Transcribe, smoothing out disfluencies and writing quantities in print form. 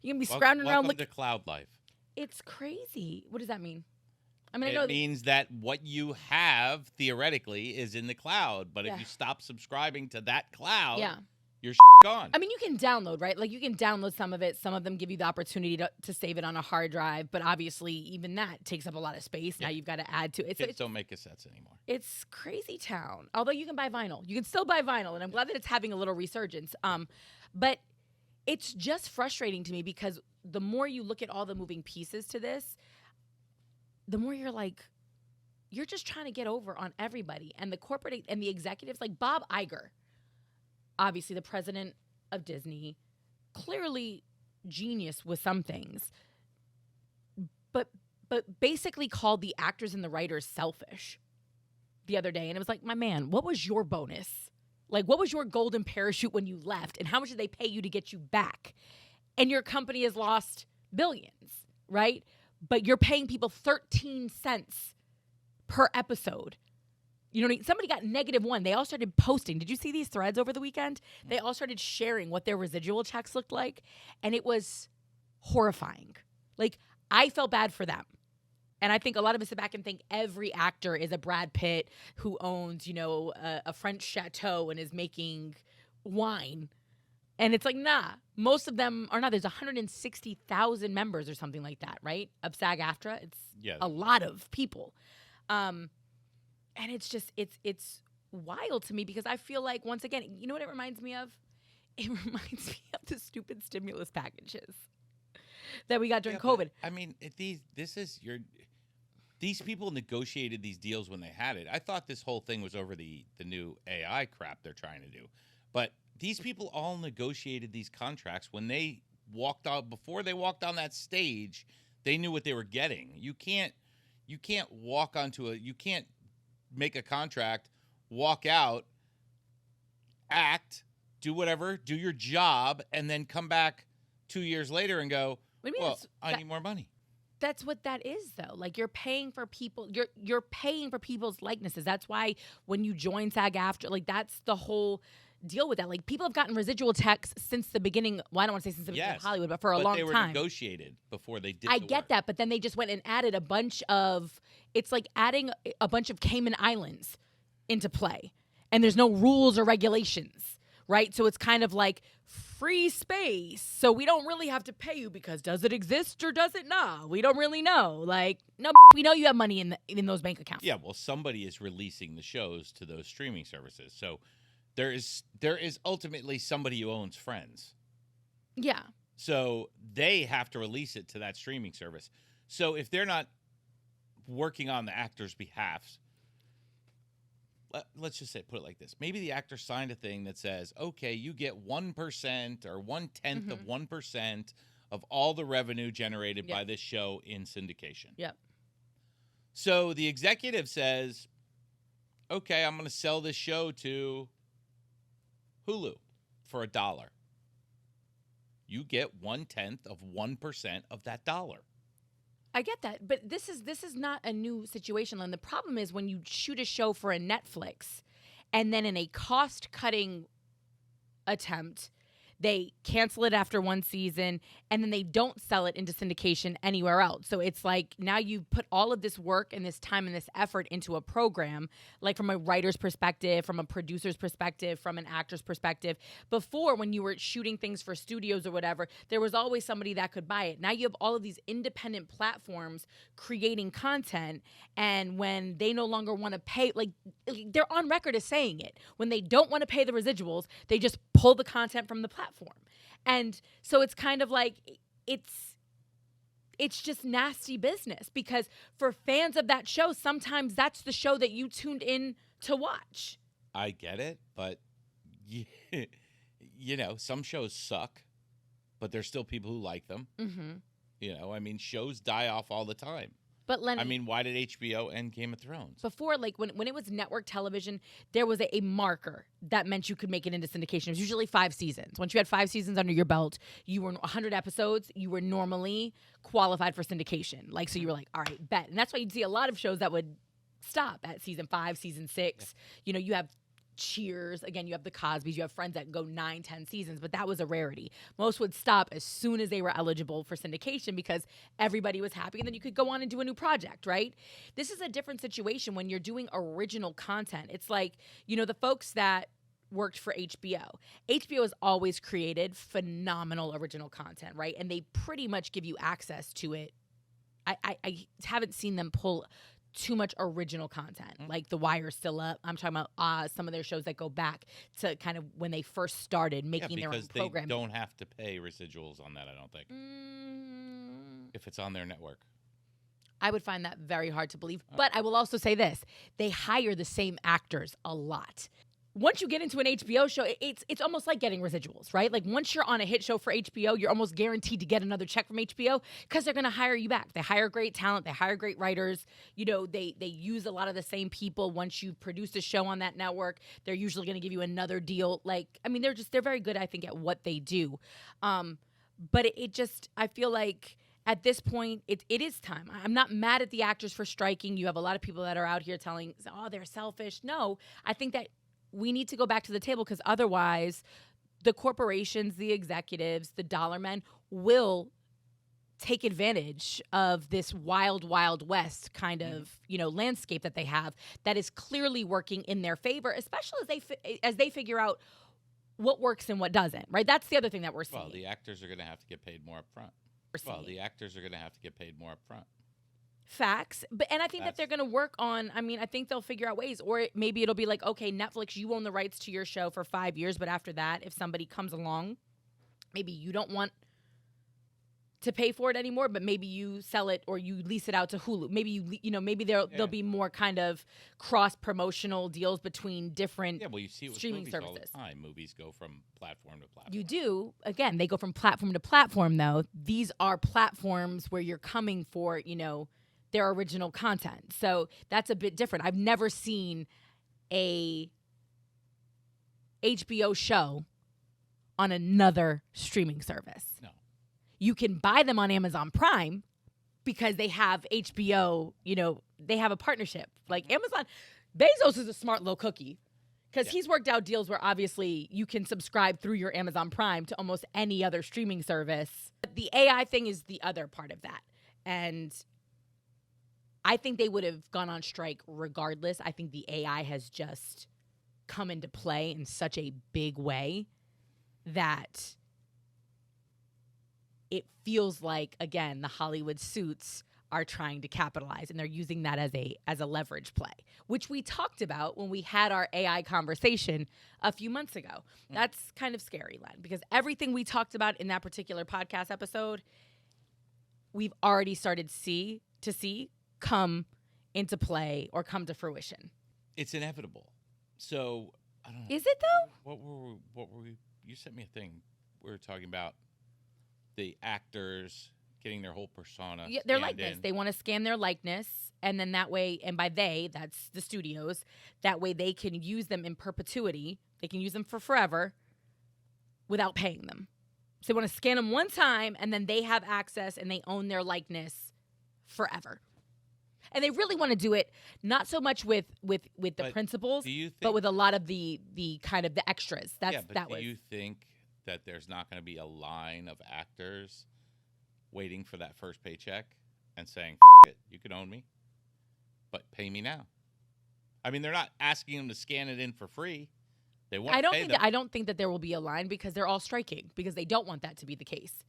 You can be scrounging around Welcome to cloud life. It's crazy. What does that mean? I mean, I know It means that what you have theoretically is in the cloud, but if you stop subscribing to that cloud, you're gone. I mean, you can download, right? Like, you can download some of it. Some of them give you the opportunity to save it on a hard drive, but obviously, even that takes up a lot of space. Now you've got to add to it. Kids don't make cassettes anymore. It's crazy town. Although you can buy vinyl. You can still buy vinyl, and I'm glad that it's having a little resurgence. But it's just frustrating to me because the more you look at all the moving pieces to this, the more you're like, you're just trying to get over on everybody. And the corporate and the executives, like Bob Iger, obviously the president of Disney, clearly genius with some things, but basically called the actors and the writers selfish the other day. And it was like, my man, what was your bonus? Like, what was your golden parachute when you left? And how much did they pay you to get you back? And your company has lost billions, right? But you're paying people 13 cents per episode. You know what I mean? Somebody got -1. They all started posting. Did you see these threads over the weekend? They all started sharing what their residual checks looked like. And it was horrifying. Like, I felt bad for them. And I think a lot of us sit back and think every actor is a Brad Pitt who owns, a French chateau and is making wine. And it's like, nah, most of them are not. There's 160,000 members or something like that, right? Of SAG-AFTRA. It's a lot of people. And it's just, it's wild to me because I feel like, once again, you know what it reminds me of? It reminds me of the stupid stimulus packages that we got during COVID. I mean, these people negotiated these deals when they had it. I thought this whole thing was over the new AI crap they're trying to do. But these people all negotiated these contracts when they walked out. Before they walked on that stage, they knew what they were getting. You can't walk onto you can't make a contract, walk out, act, do whatever, do your job, and then come back 2 years later and go, I need more money. That's what that is, though. Like, you're paying for people. You're paying for people's likenesses. That's why when you join SAG-AFTRA, like, that's the whole deal with that. Like, people have gotten residual checks since the beginning. Well, I don't want to say since the beginning of Hollywood, but for a long time. But they were negotiated before they did. I get that, but then they just went and added a bunch of. It's like adding a bunch of Cayman Islands into play, and there's no rules or regulations, right? So it's kind of like free space. So we don't really have to pay you because does it exist or does it not? We don't really know. Like, no, we know you have money in those bank accounts. Yeah, well, somebody is releasing the shows to those streaming services, so. There is ultimately somebody who owns Friends. Yeah. So they have to release it to that streaming service. So if they're not working on the actor's behalf, let's just put it like this. Maybe the actor signed a thing that says, okay, you get 1% or 1/10 of 1% of all the revenue generated by this show in syndication. Yep. So the executive says, okay, I'm going to sell this show to Hulu for $1. You get 1/10 of 1% of that dollar. I get that, but this is not a new situation. And the problem is when you shoot a show for a Netflix, and then in a cost-cutting attempt, they cancel it after one season, and then they don't sell it into syndication anywhere else. So it's like now you put all of this work and this time and this effort into a program, like from a writer's perspective, from a producer's perspective, from an actor's perspective. Before, when you were shooting things for studios or whatever, there was always somebody that could buy it. Now you have all of these independent platforms creating content, and when they no longer want to pay, like they're on record as saying it, when they don't want to pay the residuals, they just pull the content from the platform. And so it's kind of like it's just nasty business because for fans of that show, sometimes that's the show that you tuned in to watch. I get it, but some shows suck, but there's still people who like them. Mm-hmm. Shows die off all the time. But Lenny, why did HBO end Game of Thrones? Before, like when it was network television, there was a marker that meant you could make it into syndication. It was usually 5 seasons. Once you had 5 seasons under your belt, you were 100 episodes, you were normally qualified for syndication. Like, so you were like, all right, bet. And that's why you'd see a lot of shows that would stop at season 5, season 6. You have Cheers. Again, you have the Cosbys. You have Friends that go 9, 10 seasons, but that was a rarity. Most would stop as soon as they were eligible for syndication because everybody was happy, and then you could go on and do a new project, right? This is a different situation when you're doing original content. It's like, the folks that worked for HBO. HBO has always created phenomenal original content, right? And they pretty much give you access to it. I haven't seen them pull too much original content. Like The Wire's still up. I'm talking about some of their shows that go back to kind of when they first started making their own programming. Because they don't have to pay residuals on that, I don't think. If it's on their network. I would find that very hard to believe. But I will also say this. They hire the same actors a lot. Once you get into an HBO show, it's almost like getting residuals, right? Like once you're on a hit show for HBO, you're almost guaranteed to get another check from HBO because they're going to hire you back. They hire great talent. They hire great writers. They use a lot of the same people. Once you've produced a show on that network, they're usually going to give you another deal. They're very good, I think, at what they do. But I feel like at this point, it is time. I'm not mad at the actors for striking. You have a lot of people that are out here telling, they're selfish. No, I think that we need to go back to the table because otherwise the corporations, the executives, the dollar men will take advantage of this wild, wild west kind of, landscape that they have that is clearly working in their favor, especially as they figure out what works and what doesn't, right? That's the other thing that we're seeing. Well, the actors are going to have to get paid more up front. Facts. And I think that they're going to work on, I think they'll figure out ways, or maybe it'll be like, okay, Netflix, you own the rights to your show for 5 years, but after that, if somebody comes along, maybe you don't want to pay for it anymore, but maybe you sell it or you lease it out to Hulu. Maybe maybe there'll be more kind of cross promotional deals between different you see it streaming with movies services. All the time. Movies go from platform to platform. You do. Again, they go from platform to platform though. These are platforms where you're coming for, their original content. So that's a bit different. I've never seen a HBO show on another streaming service. No. You can buy them on Amazon Prime because they have HBO, they have a partnership. Like Amazon, Bezos is a smart little cookie because he's worked out deals where obviously you can subscribe through your Amazon Prime to almost any other streaming service. But the AI thing is the other part of that. And I think they would have gone on strike regardless. I think the AI has just come into play in such a big way that it feels like, again, the Hollywood suits are trying to capitalize, and they're using that as a leverage play, which we talked about when we had our AI conversation a few months ago. That's kind of scary, Len, because everything we talked about in that particular podcast episode, we've already started to see come into play or come to fruition. It's inevitable. So I don't know. Is it though? What were we? You sent me a thing. We were talking about the actors getting their whole persona. Yeah, their likeness. They want to scan their likeness, and then that way, and by they, that's the studios. That way, they can use them in perpetuity. They can use them for forever without paying them. So they want to scan them one time, and then they have access, and they own their likeness forever. And they really want to do it not so much with the principals, but with a lot of the kind of the extras. Do you think that there's not going to be a line of actors waiting for that first paycheck and saying, "F it, you can own me, but pay me now"? I mean, they're not asking them to scan it in for free. They want. I don't think that there will be a line because they're all striking because they don't want that to be the case.